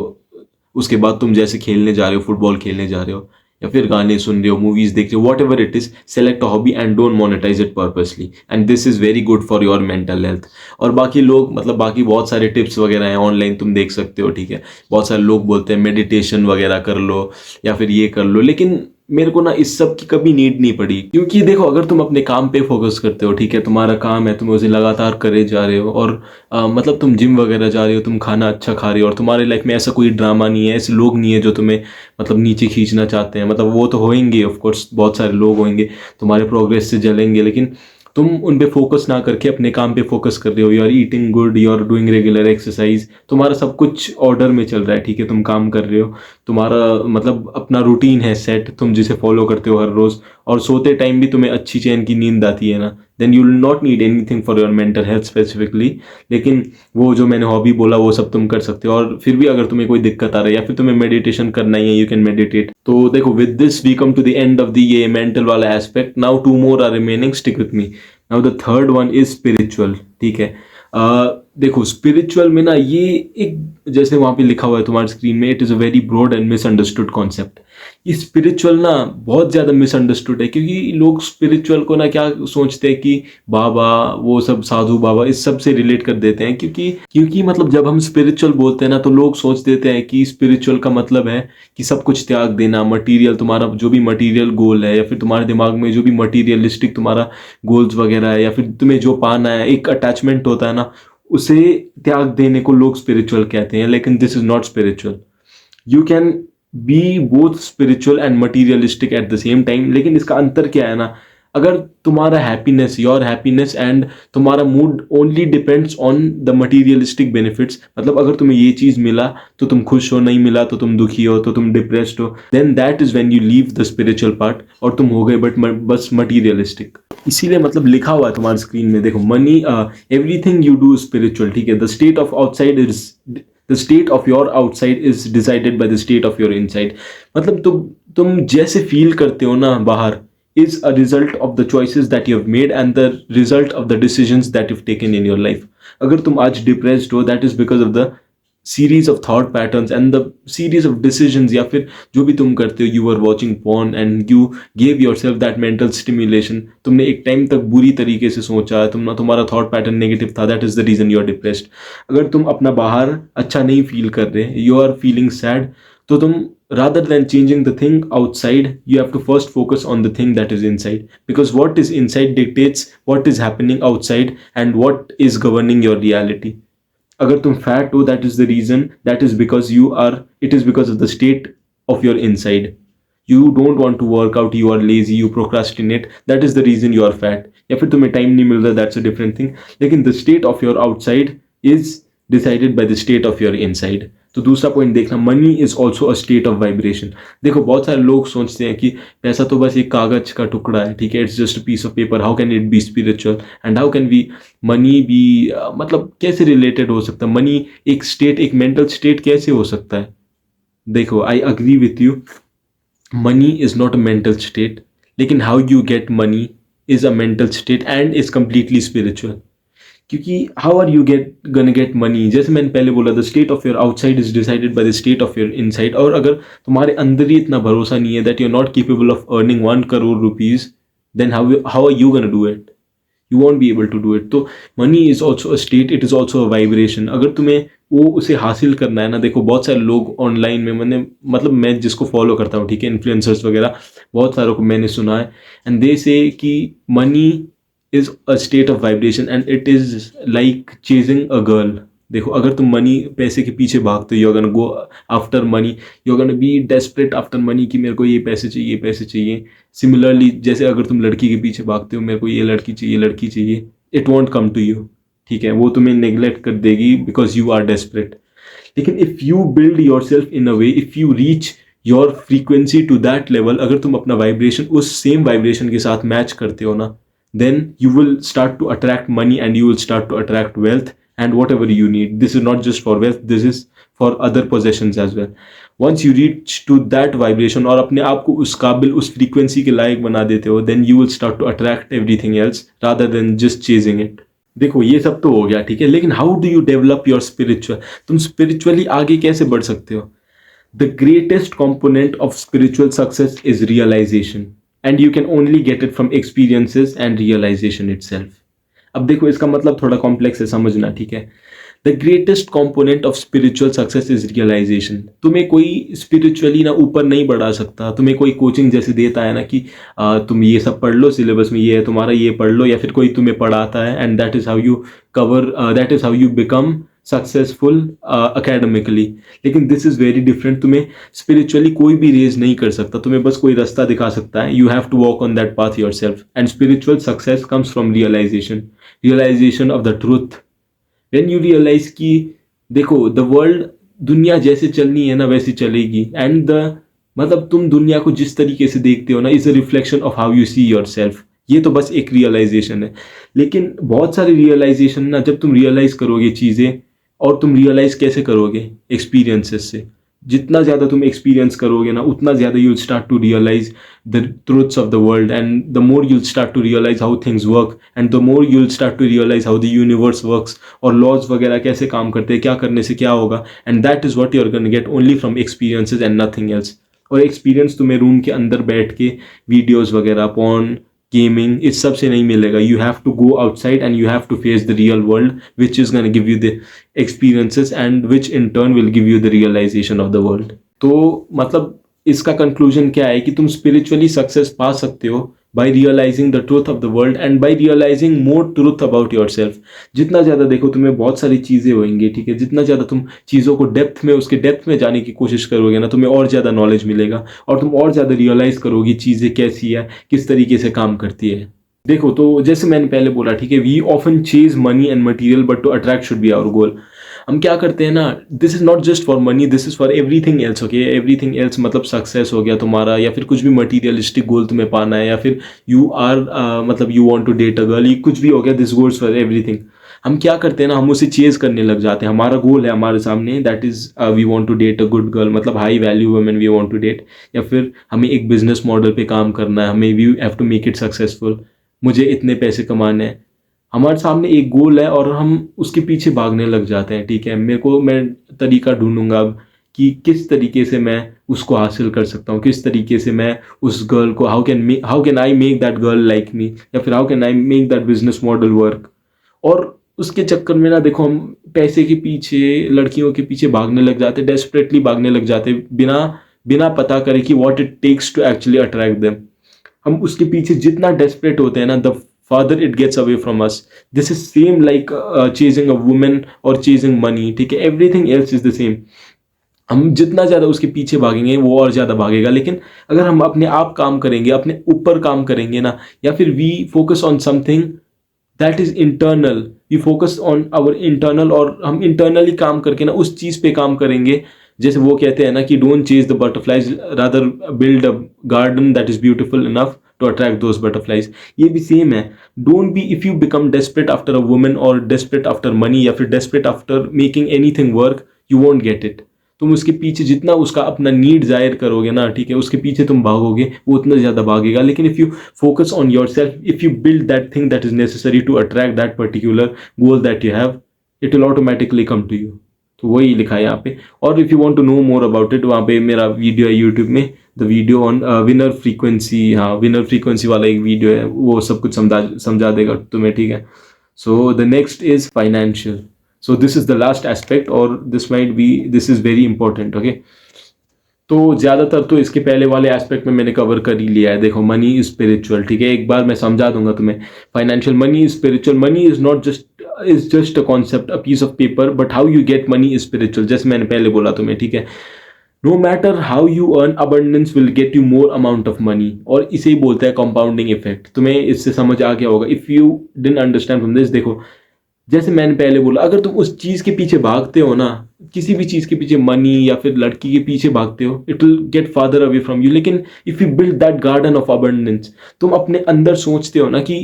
उसके बाद तुम जैसे खेलने जा रहे हो, फुटबॉल खेलने जा रहे हो, या फिर गाने सुन रहे हो, मूवीज देख रहे हो, whatever it is, select a hobby and don't monetise it purposely, and this is very good for your mental health. और बाकी लोग, मतलब बाकी बहुत सारे टिप्स वगैरह हैं ऑनलाइन, तुम देख सकते हो, ठीक है, बहुत सारे लोग बोलते हैं मेडिटेशन वगैरह कर लो या फिर ये कर लो, लेकिन मेरे को ना इस सब की कभी नीड नहीं पड़ी, क्योंकि देखो अगर तुम अपने काम पे फोकस करते हो, ठीक है, तुम्हारा काम है, तुम उसे लगातार करे जा रहे हो, और मतलब तुम जिम वगैरह जा रहे हो, तुम खाना अच्छा खा रहे हो, और तुम्हारे लाइफ में ऐसा कोई ड्रामा नहीं है, ऐसे लोग नहीं है जो तुम्हें मतलब नीचे खींचना चाहते हैं, मतलब वो तो होंगे ऑफ कोर्स, बहुत सारे लोग होंगे तुम्हारे प्रोग्रेस से जलेंगे, लेकिन तुम उन पे फोकस ना करके अपने काम पे फोकस कर रहे हो, you are eating good, you are doing regular exercise, तुम्हारा सब कुछ ऑर्डर में चल रहा है, ठीक है, तुम काम कर रहे हो, तुम्हारा मतलब अपना रूटीन है सेट, तुम जिसे फॉलो करते हो हर रोज, और सोते टाइम भी तुम्हें अच्छी चैन की नींद आती है ना, then you will not need anything for your mental health specifically. लेकिन वो जो मैंने हॉबी बोला वो सब तुम कर सकते हो, और फिर भी अगर तुम्हें कोई दिक्कत आ रही है या फिर तुम्हें मेडिटेशन करना ही है, यू कैन मेडिटेट। तो देखो with this we come to the end of the ये मेंटल वाला aspect. Now 2 more are remaining, stick with me. Now the third one is spiritual, ठीक है। देखो स्पिरिचुअल में ना, ये एक, जैसे वहां पे लिखा हुआ है तुम्हारी स्क्रीन में, it is a very broad and misunderstood concept. ये स्पिरिचुअल ना बहुत ज्यादा मिसअंडरस्टूड है, क्योंकि लोग स्पिरिचुअल को ना क्या सोचते हैं कि बाबा, वो सब साधु बाबा, इस सब से रिलेट कर देते हैं, क्योंकि मतलब जब हम स्पिरिचुअल बोलते हैं ना, तो लोग सोच देते हैं कि स्पिरिचुअल का मतलब है कि सब कुछ त्याग देना, मटीरियल, तुम्हारा जो भी मटीरियल गोल है, या फिर तुम्हारे दिमाग में जो भी मटीरियलिस्टिक तुम्हारा गोल्स वगैरह है, या फिर तुम्हें जो पाना है, एक अटैचमेंट होता है ना, उसे त्याग देने को लोग स्पिरिचुअल कहते हैं। लेकिन this is not spiritual. You can be both spiritual and materialistic at the same time. लेकिन इसका अंतर क्या है ना, अगर तुम्हारा हैप्पीनेस, योर हैप्पीनेस एंड तुम्हारा mood only depends on the materialistic benefits, मतलब अगर तुम्हें ये चीज मिला तो तुम खुश हो, नहीं मिला तो तुम दुखी हो, तो तुम डिप्रेस्ड हो, then that is when you leave the spiritual part, और तुम हो गए बस मटीरियलिस्टिक। इसीलिए मतलब लिखा हुआ है तुम्हारी स्क्रीन में, देखो, money, everything you do spiritual, ठीक है, the state of outside is, the state of your outside is decided by the state of your inside. मतलब तुम जैसे फील करते हो ना बाहर, is a result of the choices that you have made and the result of the decisions that you've taken in your life. अगर तुम आज डिप्रेस्ड हो, that is because of the series of thought patterns and the series of decisions, या फिर जो भी तुम करते हो, you were watching porn and you gave yourself that mental stimulation, तुमने एक टाइम तक बुरी तरीके से सोचा, तुम्हारा थॉट पैटर्न नेगेटिव था, that is the reason you are depressed. अगर तुम अपना बाहर अच्छा नहीं फील कर रहे, you are feeling sad, तो तुम, rather than changing the thing outside, you have to first focus on the thing that is inside, because what is inside dictates what is happening outside and what is governing your reality. अगर तुम fat हो, that is the reason, that is because you are, it is because of the state of your inside. You don't want to work out, you are lazy, you procrastinate, that is the reason you are fat. या फिर तुम्हें time नहीं मिल रहा, that's a different thing. लेकिन the state of your outside is decided by the state of your inside. तो दूसरा point देखना, money is also a state of vibration. देखो बहुत सारे लोग सोचते हैं कि पैसा तो बस एक कागज का टुकड़ा है, ठीक है, it's just a piece of paper, how can it be spiritual and how can be money be, मतलब कैसे रिलेटेड हो सकता है मनी, एक स्टेट, एक मेंटल स्टेट कैसे हो सकता है। देखो I agree with you, money is not a mental state, लेकिन how you get money is a mental state and is completely spiritual. क्योंकि how are you gonna get money, जैसे मैंने पहले बोला, the state of your outside is decided by the state of your inside. और अगर तुम्हारे अंदर ही इतना भरोसा नहीं है that you are not capable of earning 1 crore rupees, then how are you gonna do it, you won't be able to do it. तो money is also a state, it is also a vibration. अगर तुम्हें वो उसे हासिल करना है ना, देखो बहुत सारे लोग ऑनलाइन में, मैंने मतलब मैं जिसको फॉलो करता हूँ, ठीक है, इन्फ्लुएंसर्स वगैरह, बहुत सारों को मैंने सुना है, एंड दे से कि money is a state of vibration and it is like chasing a girl. देखो अगर तुम मनी पैसे के पीछे भागते हो, you are gonna go after money, you are gonna be desperate after money कि मेरे को ये पैसे चाहिए, ये पैसे चाहिए। सिमिलरली जैसे अगर तुम लड़की के पीछे भागते हो, मेरे को ये लड़की चाहिए, लड़की चाहिए, it won't come to you, ठीक है, वो तुम्हें नेग्लेक्ट कर देगी बिकॉज यू आर डेस्परेट। लेकिन if you build yourself in a way, if you reach your frequency to that level, अगर तुम अपना वाइब्रेशन उस सेम वाइब्रेशन के साथ मैच करते हो ना, then you will start to attract money and you will start to attract wealth and whatever you need. This is not just for wealth, this is for other possessions as well. Once you reach to that vibration और अपने आप को उस काबिल, उस frequency के लायक बना देते हो, then you will start to attract everything else rather than just chasing it. देखो ये सब तो हो गया, ठीक है, लेकिन how do you develop your spiritual, तुम स्पिरिचुअली आगे कैसे बढ़ सकते हो? The greatest component of spiritual success is realisation, and you can only get it from experiences and realization itself. अब देखो इसका मतलब थोड़ा कॉम्प्लेक्स है समझना, ठीक है। The greatest component of spiritual success is realisation. तुम्हें कोई स्पिरिचुअली ना ऊपर नहीं बढ़ा सकता, तुम्हें कोई कोचिंग जैसे देता है ना कि तुम ये सब पढ़ लो, सिलेबस में ये है तुम्हारा, ये पढ़ लो, या फिर कोई तुम्हें पढ़ाता है and that is how you cover, that is how you become successful academically. लेकिन दिस इज़ वेरी डिफरेंट, तुम्हें स्पिरिचुअली कोई भी रेज नहीं कर सकता, तुम्हें बस कोई रास्ता दिखा सकता है, you have to walk on that path yourself. And spiritual success comes from realisation of the truth. When you realise कि देखो द वर्ल्ड, दुनिया जैसे चलनी है ना वैसी चलेगी, एंड द मतलब तुम दुनिया को जिस तरीके से देखते हो ना is a reflection of how you see your self. ये तो बस एक रियलाइजेशन है, लेकिन बहुत सारी रियलाइजेशन ना, जब तुम रियलाइज करोगे चीज़ें, और तुम रियलाइज कैसे करोगे? एक्सपीरियंसेस से। जितना ज़्यादा तुम एक्सपीरियंस करोगे ना, उतना ज़्यादा you will start to realise the truths of the world, and the more you will start to realise how things work, and the more you will start to realise how the universe works, और laws वगैरह कैसे काम करते हैं, क्या करने से क्या होगा। And that is what you are gonna get only from experiences and nothing else. और एक्सपीरियंस तुम्हें रूम के अंदर बैठ के वीडियोज़ वगैरह, पॉर्न, गेमिंग, इस सब से नहीं मिलेगा। You have to go outside and you have to face the real world which is gonna give you the experiences and which in turn will give you the realisation of the world. तो मतलब इसका conclusion क्या है कि तुम spiritually success पा सकते हो by realising the truth of the world and by realising more truth about yourself. जितना ज़्यादा देखो तुम्हें बहुत सारी चीज़ें होंगी, ठीक है, जितना ज़्यादा तुम चीज़ों को डेप्थ में, उसके डेप्थ में जाने की कोशिश करोगे ना, तुम्हें और ज़्यादा नॉलेज मिलेगा और तुम और ज़्यादा रियलाइज़ करोगी चीज़ें कैसी है, किस तरीके से काम करती है। देखो तो जैसे मैंने पहले बोला, ठीक है, we often chase money and material but to attract should be our goal. हम क्या करते हैं ना, this is not just for money, this is for everything else, okay. Everything else मतलब सक्सेस हो गया तुम्हारा, या फिर कुछ भी मटीरियलिस्टिक गोल तुम्हें पाना है, या फिर यू आर मतलब you want to date a girl, ये कुछ भी हो गया, दिस गोल्स फॉर एवरीथिंग। हम क्या करते हैं ना, हम उसे चेज करने लग जाते हैं। हमारा गोल है हमारे सामने, that is we want to date a good girl, मतलब high value women we want to date, या फिर हमें एक बिजनेस मॉडल पे काम करना है, हमें we have to make it successful, मुझे इतने पैसे कमाने हैं। हमारे सामने एक गोल है और हम उसके पीछे भागने लग जाते हैं, ठीक है। मैं तरीका ढूंढूंगा अब कि किस तरीके से मैं उसको हासिल कर सकता हूँ, किस तरीके से मैं उस गर्ल को, how can I make that girl like me, या फिर how can I make that business model work. और उसके चक्कर में ना देखो हम पैसे के पीछे, लड़कियों के पीछे भागने लग जाते, डेस्परेटली भागने लग जाते, बिना बिना पता करे कि what it takes to actually attract them. हम उसके पीछे जितना डेस्परेट होते हैं ना, the farther it gets away from us. This is same like chasing a woman or chasing money, ठीक है, everything else is the same. हम जितना ज़्यादा उसके पीछे भागेंगे वो और ज़्यादा भागेगा। लेकिन अगर हम अपने आप काम करेंगे, अपने ऊपर काम करेंगे ना, या फिर we focus on something that is internal, we focus on our internal, और हम इंटरनली काम करके ना उस चीज़ पे काम करेंगे। जैसे वो कहते हैं ना कि don't chase the butterflies, rather build a garden that is beautiful enough to attract those butterflies. ये भी सेम है। Don't be, if you become desperate after a woman or desperate after money या फिर desperate after making anything work, you won't get it. तुम उसके पीछे जितना उसका अपना नीड जाहिर करोगे ना, ठीक है, उसके पीछे तुम भागोगे, वो उतना ज़्यादा भागेगा। लेकिन if you focus on yourself, if you build that thing that is necessary to attract that particular goal that you have, it will automatically come to you. तो वही लिखा है यहाँ पे। और if you want to know more about it, वहाँ पे मेरा वीडियो है यूट्यूब में, the video on winner frequency, हाँ विनर फ्रीक्वेंसी वाला एक वीडियो है, वो सब कुछ समझा देगा तुम्हें, ठीक है। So the next is financial. So this is the last aspect, और this is very important, okay. तो ज़्यादातर तो इसके पहले वाले एस्पेक्ट में मैंने कवर कर ही लिया है। देखो, मनी इज स्पिरिचुअल, ठीक है, एक बार मैं समझा दूंगा तुम्हें। Financial money is spiritual, money is not just a concept, a piece of paper, but how you get money is spiritual, जैसे मैंने पहले बोला तुम्हें, ठीक है। No matter how you earn, abundance will get you more amount of money, और इसे ही बोलते हैं कंपाउंडिंग इफेक्ट। तुम्हें इससे समझ आ गया होगा if you didn't understand from this. देखो, जैसे मैंने पहले बोला, अगर तुम उस चीज के पीछे भागते हो ना, किसी भी चीज के पीछे, मनी या फिर लड़की के पीछे भागते हो, it will get farther away from you. लेकिन if you build that garden of abundance, तुम अपने अंदर सोचते हो ना कि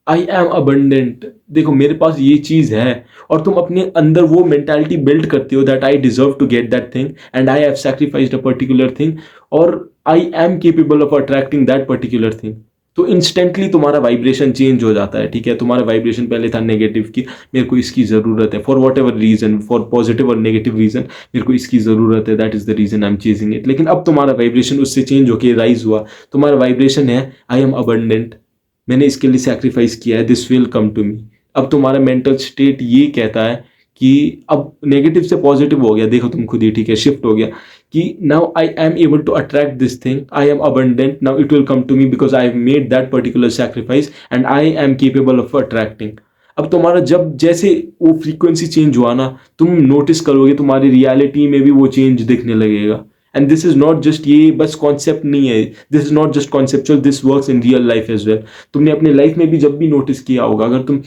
आई एम अबंडेंट, देखो मेरे पास ये चीज है, और तुम अपने अंदर वो मेंटालिटी बिल्ड करते हो that I deserve to get that thing and I have sacrificed a particular thing, और I am capable of attracting that particular thing, तो इंस्टेंटली तुम्हारा वाइब्रेशन चेंज हो जाता है, ठीक है। तुम्हारा वाइब्रेशन पहले था नेगेटिव की, मेरे को इसकी ज़रूरत है, for whatever reason, for positive और नेगेटिव रीजन, मेरे को इसकी ज़रूरत है, that is the reason I am chasing it. लेकिन अब तुम्हारा वाइब्रेशन उससे चेंज होकर राइज हुआ, तुम्हारा वाइब्रेशन है आई एम अबंडेंट, मैंने इसके लिए सैक्रिफाइस किया है, this will come to me. अब तुम्हारा मेंटल स्टेट ये कहता है कि अब नेगेटिव से पॉजिटिव हो गया, देखो तुम खुद ही, ठीक है, शिफ्ट हो गया कि now I am able to attract this thing, I am abundant, now it will come to me because I have made that particular sacrifice and I am capable of attracting. अब तुम्हारा जब जैसे वो frequency change हुआ ना, तुम notice करोगे तुम्हारी रियलिटी में भी वो चेंज दिखने लगेगा। And this is not just, ये बस कॉन्सेप्ट नहीं है, this is not just conceptual, this works in real life as well. तुमने अपने लाइफ में भी जब भी नोटिस किया होगा, अगर तुम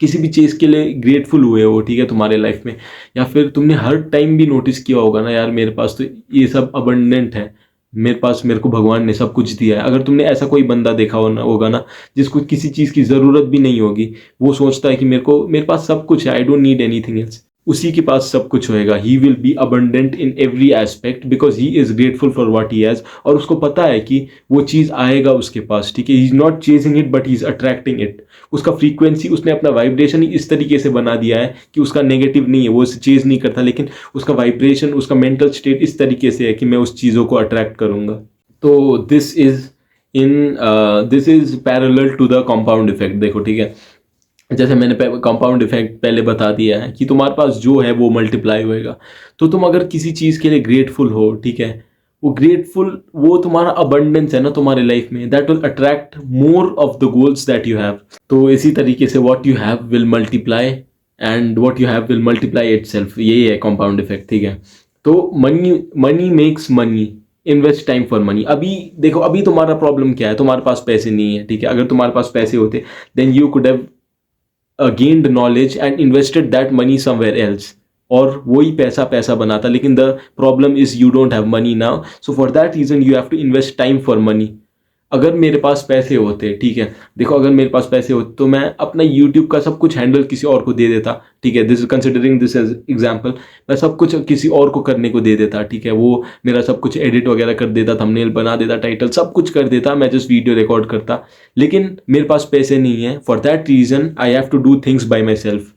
किसी भी चीज़ के लिए ग्रेटफुल हुए हो, ठीक है, तुम्हारे लाइफ में, या फिर तुमने हर टाइम भी नोटिस किया होगा ना, यार मेरे पास तो ये सब अबंडेंट है, मेरे पास, मेरे को भगवान ने सब कुछ दिया है। अगर तुमने ऐसा कोई बंदा देखा होगा ना जिसको किसी चीज़ की ज़रूरत भी नहीं होगी, वो सोचता है कि मेरे पास सब कुछ है, I don't need anything else, उसी के पास सब कुछ होएगा। He will be abundant in every aspect because he is grateful for what he has, और उसको पता है कि वो चीज़ आएगा उसके पास, ठीक है। He is not chasing it but he is attracting it. उसका फ्रीक्वेंसी, उसने अपना वाइब्रेशन ही इस तरीके से बना दिया है कि उसका नेगेटिव नहीं है, वो उसे चेज नहीं करता, लेकिन उसका वाइब्रेशन, उसका मेंटल स्टेट इस तरीके से है कि मैं उस चीज़ों को अट्रैक्ट करूंगा। तो this is parallel to the compound effect. देखो, ठीक है, जैसे मैंने कंपाउंड इफेक्ट पहले बता दिया है कि तुम्हारे पास जो है वो मल्टीप्लाई होएगा। तो तुम अगर किसी चीज़ के लिए ग्रेटफुल हो, ठीक है, वो तुम्हारा अबंडेंस है ना तुम्हारे लाइफ में, that will attract more of the goals that you have. तो इसी तरीके से what you have will multiply and what you have will multiply itself, यही है कंपाउंड इफेक्ट, ठीक है। तो money makes money, invest time for money. अभी देखो, अभी तुम्हारा प्रॉब्लम क्या है, तुम्हारे पास पैसे नहीं है, ठीक है। अगर तुम्हारे पास पैसे होते then you could have gained knowledge and invested that money somewhere else, और वही पैसा बनाता। लेकिन the problem is you don't have money now, so for that reason you have to invest time for money. अगर मेरे पास पैसे होते, ठीक है, देखो अगर मेरे पास पैसे होते तो मैं अपना यूट्यूब का सब कुछ हैंडल किसी और को दे देता, ठीक है, this considering this as example, मैं सब कुछ किसी और को करने को दे देता, ठीक है। वो मेरा सब कुछ एडिट वगैरह कर देता, थंबनेल बना देता, टाइटल सब कुछ कर देता, मैं जस्ट वीडियो रिकॉर्ड करता। लेकिन मेरे पास पैसे नहीं है, for that reason I have to do things by myself.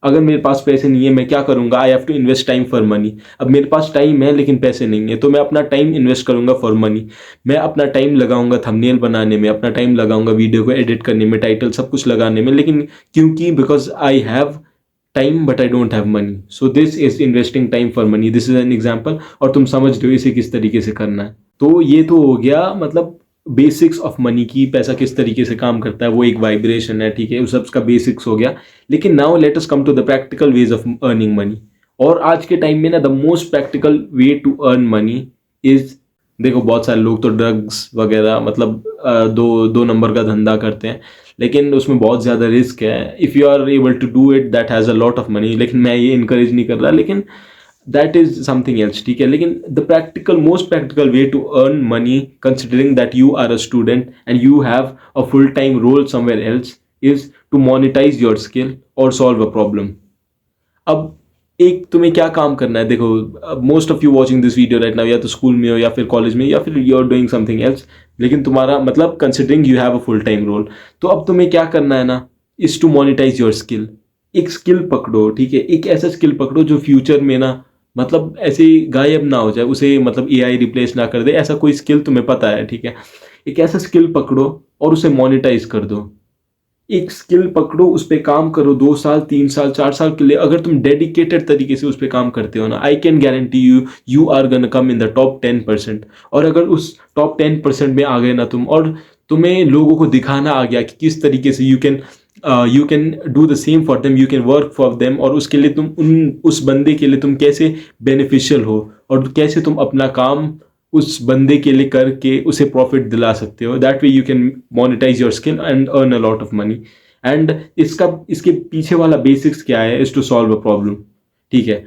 अगर मेरे पास पैसे नहीं है, मैं क्या करूंगा, I have to invest time for money. अब मेरे पास टाइम है लेकिन पैसे नहीं है, तो मैं अपना टाइम इन्वेस्ट करूंगा फॉर मनी। मैं अपना टाइम लगाऊंगा थंबनेल बनाने में, अपना टाइम लगाऊंगा वीडियो को एडिट करने में, टाइटल सब कुछ लगाने में, लेकिन क्योंकि because I have time but I don't have money, so this is investing time for money, this is an example. और तुम समझ रहे हो इसे किस तरीके से करना है। तो ये तो हो गया मतलब बेसिक्स ऑफ मनी की, पैसा किस तरीके से काम करता है, वो एक वाइब्रेशन है, ठीक है, उस सबका बेसिक्स हो गया। लेकिन now let us come to the practical ways of earning money. और आज के टाइम में ना the most practical way to earn money is, देखो बहुत सारे लोग तो ड्रग्स वगैरह मतलब दो नंबर का धंधा करते हैं, लेकिन उसमें बहुत ज़्यादा रिस्क है। If you are able to do it that has a lot of money, लेकिन मैं ये इनकरेज नहीं कर रहा, लेकिन दैट इज समथिंग एल्स, ठीक है। लेकिन the most practical way to earn money considering that you are a student and you have a full time role somewhere else is to monetise your skill और solve a problem. अब एक तुम्हें क्या काम करना है, देखो most of you watching this video right now या तो स्कूल में हो या फिर कॉलेज में या फिर you are doing something else, लेकिन तुम्हारा मतलब considering you have a full time role, तो अब तुम्हें क्या करना है ना, is to monetise your skill. एक स्किल पकड़ो, ठीक है, एक ऐसा स्किल पकड़ो जो फ्यूचर में ना मतलब ऐसे गायब ना हो जाए, उसे मतलब एआई रिप्लेस ना कर दे, ऐसा कोई स्किल तुम्हें पता है, ठीक है। एक ऐसा स्किल पकड़ो और उसे मोनेटाइज कर दो। एक स्किल पकड़ो, उस पर काम करो 2 साल 3 साल 4 साल के लिए। अगर तुम डेडिकेटेड तरीके से उस पर काम करते हो ना, I can guarantee you you are gonna come in the top 10%। और अगर उस टॉप 10% में आ गए ना तुम, और तुम्हें लोगों को दिखाना आ गया कि किस तरीके से you can do the same for them, you can work for them, और उसके लिए तुम उस बंदे के लिए तुम कैसे बेनिफिशियल हो, और कैसे तुम अपना काम उस बंदे के लिए करके उसे प्रॉफिट दिला सकते हो, that way you can monetise your skill and earn a lot of money. And इसके पीछे वाला बेसिक्स क्या है, is to solve a problem. ठीक है,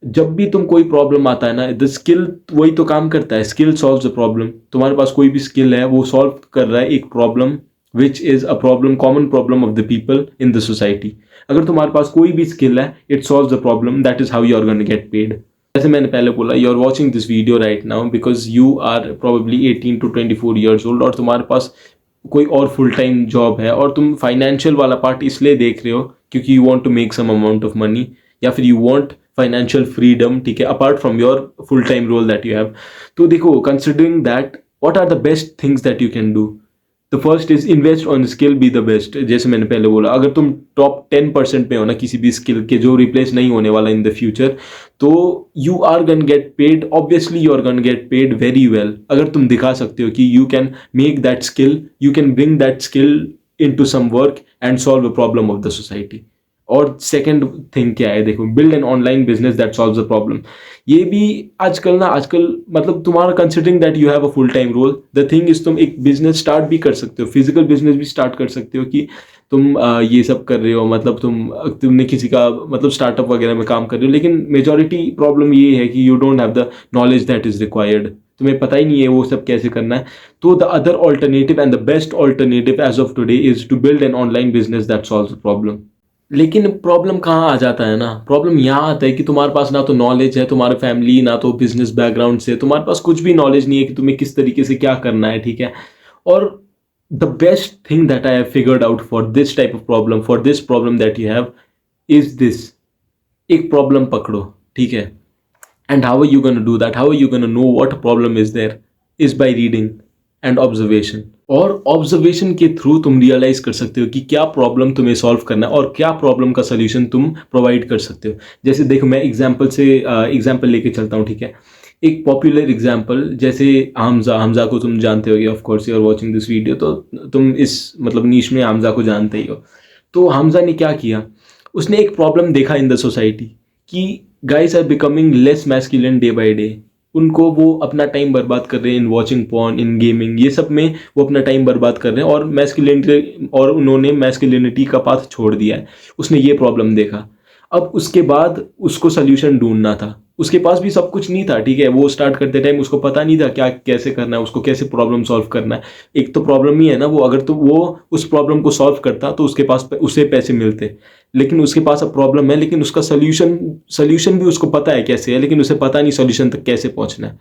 जब भी तुम कोई प्रॉब्लम आता है ना, द स्किल वही तो काम करता है, स्किल सॉल्व्स अ प्रॉब्लम। तुम्हारे पास कोई भी स्किल है, वो सॉल्व कर रहा है एक problem which is a problem, common problem of the people in the society. अगर तुम्हारे पास कोई भी स्किल है, it solves the problem, that is how you are going to get paid. जैसे मैंने पहले बोला, you are watching this video right now because you are probably 18 to 24 years old, और तुम्हारे पास कोई और फुल टाइम जॉब है, और तुम फाइनेंशियल वाला पार्ट इसलिए देख रहे हो क्योंकि you want to make some amount of money, या फिर यू वांट फाइनेंशियल फ्रीडम, ठीक है, apart from your full time role that you have. तो देखो, considering that, what are the best things that you can do? The first is invest on skill, be the best. जैसे मैंने पहले बोला, अगर तुम टॉप 10% पे हो ना किसी भी स्किल के, जो रिप्लेस नहीं होने वाला इन द फ्यूचर, तो you are gonna get paid, obviously you are gonna get paid very well. अगर तुम दिखा सकते हो कि you can make that skill, you can bring that skill into some work and solve a problem of the society. और second thing क्या है, देखो, build an online business that solves the problem. ये भी आजकल मतलब तुम्हारा considering that you have a full time role, the thing is तुम एक बिजनेस स्टार्ट भी कर सकते हो, फिजिकल बिजनेस भी स्टार्ट कर सकते हो कि तुम ये सब कर रहे हो, मतलब तुमने किसी का मतलब स्टार्टअप वगैरह में काम कर रहे हो, लेकिन मेजोरिटी प्रॉब्लम ये है कि you don't have the knowledge that is required, तुम्हें पता ही नहीं है वो सब कैसे करना है। तो the other alternative and the best alternative as of today is to build an online business that solves the problem. लेकिन प्रॉब्लम कहाँ आ जाता है ना, प्रॉब्लम यहाँ आता है कि तुम्हारे पास ना तो नॉलेज है, तुम्हारे फैमिली ना तो बिजनेस बैकग्राउंड से, तुम्हारे पास कुछ भी नॉलेज नहीं है कि तुम्हें किस तरीके से क्या करना है। ठीक है, और the best thing that I have figured out for this type of problem, for this problem that you have, is this. एक प्रॉब्लम पकड़ो, ठीक है, and how are you gonna do that, how are you gonna know what problem is there, is by reading and observation. और observation के through तुम realise कर सकते हो कि क्या प्रॉब्लम तुम्हें सॉल्व करना है और क्या प्रॉब्लम का सोल्यूशन तुम प्रोवाइड कर सकते हो। जैसे देखो, मैं एग्जांपल लेके चलता हूँ, ठीक है। एक पॉपुलर एग्जांपल, जैसे हमजा को तुम जानते होगे, of course you are watching this video, तो तुम इस मतलब नीश में हमजा को जानते ही हो। तो हमजा ने क्या किया, उसने एक प्रॉब्लम देखा इन द सोसाइटी कि guys are becoming less masculine day by day. उनको वो अपना टाइम बर्बाद कर रहे हैं in watching porn, in gaming, ये सब में वो अपना टाइम बर्बाद कर रहे हैं, और मैस्कुलिनिटी, और उन्होंने मैस्कुलिनिटी का पाथ छोड़ दिया है। उसने ये प्रॉब्लम देखा। अब उसके बाद उसको सोल्यूशन ढूंढना था, उसके पास भी सब कुछ नहीं था, ठीक है, वो स्टार्ट करते टाइम उसको पता नहीं था क्या कैसे करना है, उसको कैसे प्रॉब्लम सॉल्व करना है। एक तो प्रॉब्लम ही है ना, वो अगर तो वो उस प्रॉब्लम को सॉल्व करता तो उसके पास उसे पैसे मिलते, लेकिन उसके पास अब प्रॉब्लम है, लेकिन उसका सोल्यूशन भी उसको पता है कैसे है, लेकिन उसे पता नहीं सोल्यूशन तक कैसे पहुंचना है।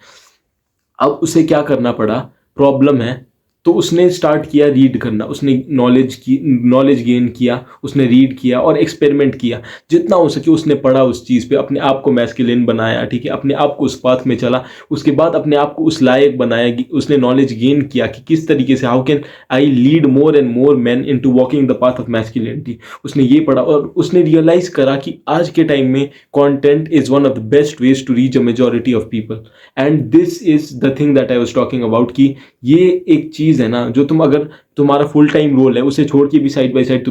अब उसे क्या करना पड़ा, प्रॉब्लम है तो उसने स्टार्ट किया रीड करना, उसने नॉलेज गेन किया, उसने रीड किया और एक्सपेरिमेंट किया, जितना हो सके उसने पढ़ा उस चीज़ पे, अपने आप को मैस्कुलिन बनाया, ठीक है, अपने आप को उस पाथ में चला, उसके बाद अपने आप को उस लायक बनाया, उसने नॉलेज गेन किया कि किस तरीके से how can I lead more and more man into walking the path of masculinity. उसने ये पढ़ा और उसने रियलाइज करा कि आज के टाइम में content is one of the best ways to reach a majority of people, and this is the thing that I was talking about कि ये एक चीज़ है ना, जो तुम अगर तुम्हारा फुल टाइम रोल है उसे छोड़ के भी साइड बाय साइड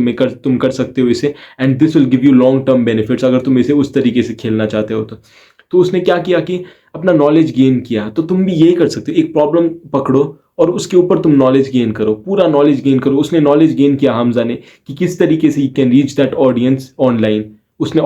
तुम कर सकते हो इसे, and this will give you long term benefits अगर तुम इसे उस तरीके से खेलना चाहते हो तो उसने क्या किया कि अपना नॉलेज गेन किया। तो तुम भी यही कर सकते हो, एक प्रॉब्लम पकड़ो और उसके ऊपर तुम नॉलेज गेन करो, पूरा नॉलेज गेन करो। उसने नॉलेज गेन किया हमजा ने कि किस तरीके से he can reach that audience online. उसने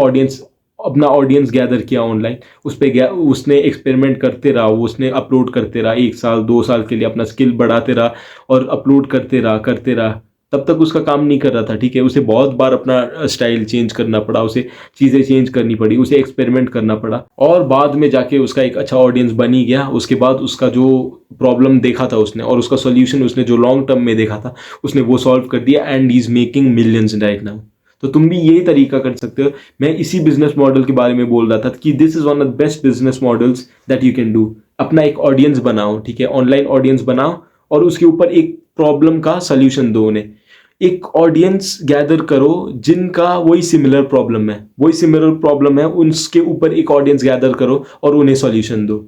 अपना ऑडियंस गैदर किया ऑनलाइन, उसने एक्सपेरिमेंट करते रहा, उसने अपलोड करते रहा 1 साल 2 साल के लिए, अपना स्किल बढ़ाते रहा और अपलोड करते रहा। तब तक उसका काम नहीं कर रहा था, ठीक है, उसे बहुत बार अपना स्टाइल चेंज करना पड़ा, उसे चीज़ें चेंज करनी पड़ी, उसे एक्सपेरिमेंट करना पड़ा, और बाद में जाके उसका एक अच्छा ऑडियंस बन ही गया। उसके बाद उसका जो प्रॉब्लम देखा था उसने और उसका सोल्यूशन उसने जो लॉन्ग टर्म में देखा था उसने वो सॉल्व कर दिया, and he is making millions right now. तो तुम भी यही तरीका कर सकते हो। मैं इसी बिजनेस मॉडल के बारे में बोल रहा था कि this is one of the best business models that you can do. अपना एक ऑडियंस बनाओ, ठीक है, ऑनलाइन ऑडियंस बनाओ और उसके ऊपर एक प्रॉब्लम का सोल्यूशन दो उन्हें। एक ऑडियंस गैदर करो जिनका वही सिमिलर प्रॉब्लम है, उसके ऊपर एक ऑडियंस गैदर करो और उन्हें सॉल्यूशन दो।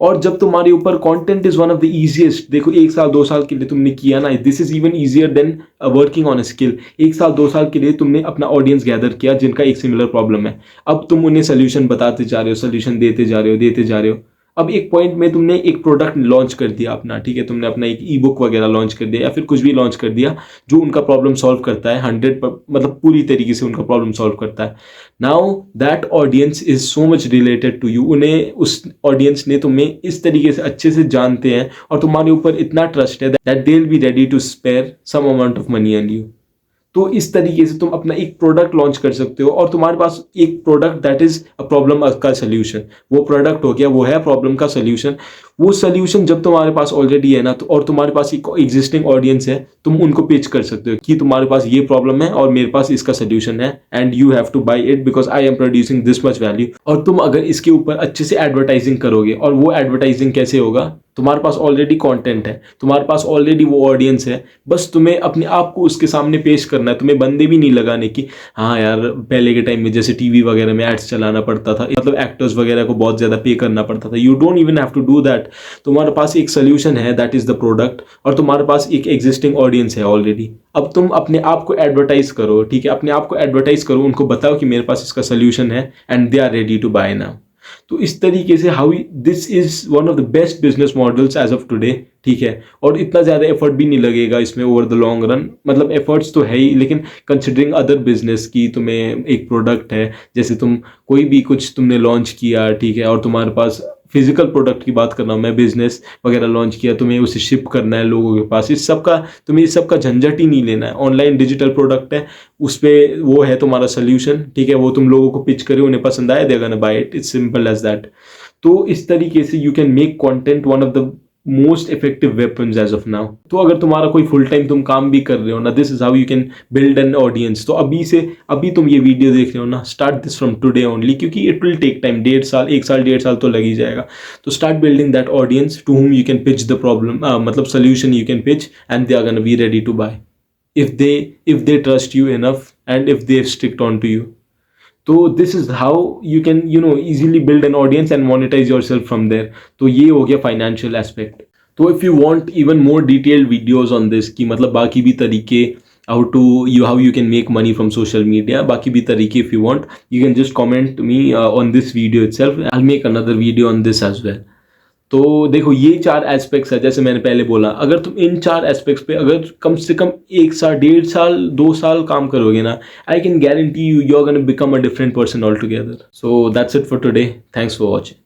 और जब तुम्हारे ऊपर content is one of the easiest, देखो 1 साल 2 साल के लिए तुमने किया ना, this is even easier than working on a skill. 1 साल 2 साल के लिए तुमने अपना ऑडियंस गैदर किया जिनका एक सिमिलर प्रॉब्लम है, अब तुम उन्हें सोल्यूशन बताते जा रहे हो, सोल्यूशन देते जा रहे हो। अब एक पॉइंट में तुमने एक प्रोडक्ट लॉन्च कर दिया अपना, ठीक है, तुमने अपना एक ई बुक वगैरह लॉन्च कर दिया या फिर कुछ भी लॉन्च कर दिया जो उनका प्रॉब्लम सॉल्व करता है 100 मतलब पूरी तरीके से उनका प्रॉब्लम सॉल्व करता है। Now that audience is so much related to you, उन्हें उस ऑडियंस ने तुम्हें इस तरीके से अच्छे से जानते हैं और तुम्हारे ऊपर इतना ट्रस्ट है that they will be ready to spare some amount of money on you. तो इस तरीके से तुम अपना एक प्रोडक्ट लॉन्च कर सकते हो और तुम्हारे पास एक product that is a problem का सोल्यूशन, वो प्रोडक्ट हो गया, वो है प्रॉब्लम का सोल्यूशन। वो सोल्यूशन जब तुम्हारे पास ऑलरेडी है ना, तो और तुम्हारे पास एक एग्जिस्टिंग ऑडियंस है, तुम उनको पिच कर सकते हो कि तुम्हारे पास ये प्रॉब्लम है और मेरे पास इसका सोल्यूशन है and you have two by it because I am producing this much value. और तुम अगर इसके ऊपर अच्छे से एडवर्टाइजिंग करोगे, और वो एडवर्टाइजिंग कैसे होगा, तुम्हारे पास ऑलरेडी कंटेंट है, तुम्हारे पास ऑलरेडी वो ऑडियंस है, बस तुम्हें अपने आप को उसके सामने पेश करना है। तुम्हें बंदे भी नहीं लगाने की, हाँ यार पहले के टाइम में जैसे टीवी वगैरह में एड्स चलाना पड़ता था, मतलब एक्टर्स वगैरह को बहुत ज़्यादा पे करना पड़ता था। You don't even have to do that. तुम्हारे पास एक सोल्यूशन है, दैट इज द प्रोडक्ट, और तुम्हारे पास एक एग्जिस्टिंग ऑडियंस है ऑलरेडी। अब तुम अपने आप को एडवर्टाइज करो, ठीक है, अपने आप को एडवर्टाइज करो, उनको बताओ कि मेरे पास इसका सोल्यूशन है and they are ready to buy now. तो इस तरीके से how this is one of the best business models as of today, ठीक है। और इतना ज़्यादा एफर्ट भी नहीं लगेगा इसमें ओवर द लॉन्ग रन, मतलब एफर्ट्स तो है ही, लेकिन कंसिडरिंग अदर बिजनेस की तुम्हें एक प्रोडक्ट है, जैसे तुम कोई भी कुछ तुमने लॉन्च किया, ठीक है, और तुम्हारे पास फिजिकल प्रोडक्ट की बात कर रहा हूँ मैं, बिजनेस वगैरह लॉन्च किया, तुम्हें उसे शिप करना है लोगों के पास, इस सब का तुम्हें इस सब का झंझट ही नहीं लेना है। ऑनलाइन डिजिटल प्रोडक्ट है, उस पर वो है तुम्हारा सोल्यूशन, ठीक है, वो तुम लोगों को पिच करो, उन्हें पसंद आए, they are gonna buy it, it's simple as that. तो इस तरीके से you can make content one of the most effective weapons as of now. तो अगर तुम्हारा कोई फुल टाइम तुम काम भी कर रहे हो ना, this is how you can build an audience. तो अभी तुम ये वीडियो देख रहे हो ना, start this from today only, क्योंकि इट विल टेक टाइम, 1 साल 1 साल 1.5 साल तो लग ही जाएगा। तो start building that audience to whom you can pitch the problem, मतलब solution you can pitch, and they are gonna be ready to buy if they trust you enough and if they've sticked on to you. तो this is how you can easily build an audience and monetise yourself from there. तो ये हो गया financial aspect. तो if you want even more detailed videos on this, की मतलब बाकी भी तरीके how you can make money from social media, बाकी भी तरीके, if you want you can just comment me on this video itself, I'll make another video on this as well. तो देखो ये 4 एस्पेक्ट्स है, जैसे मैंने पहले बोला, अगर तुम इन 4 एस्पेक्ट्स पे अगर कम से कम 1 साल 1.5 साल 2 साल काम करोगे ना, I can guarantee you are gonna become a different person altogether. So that's it for today, thanks for watching.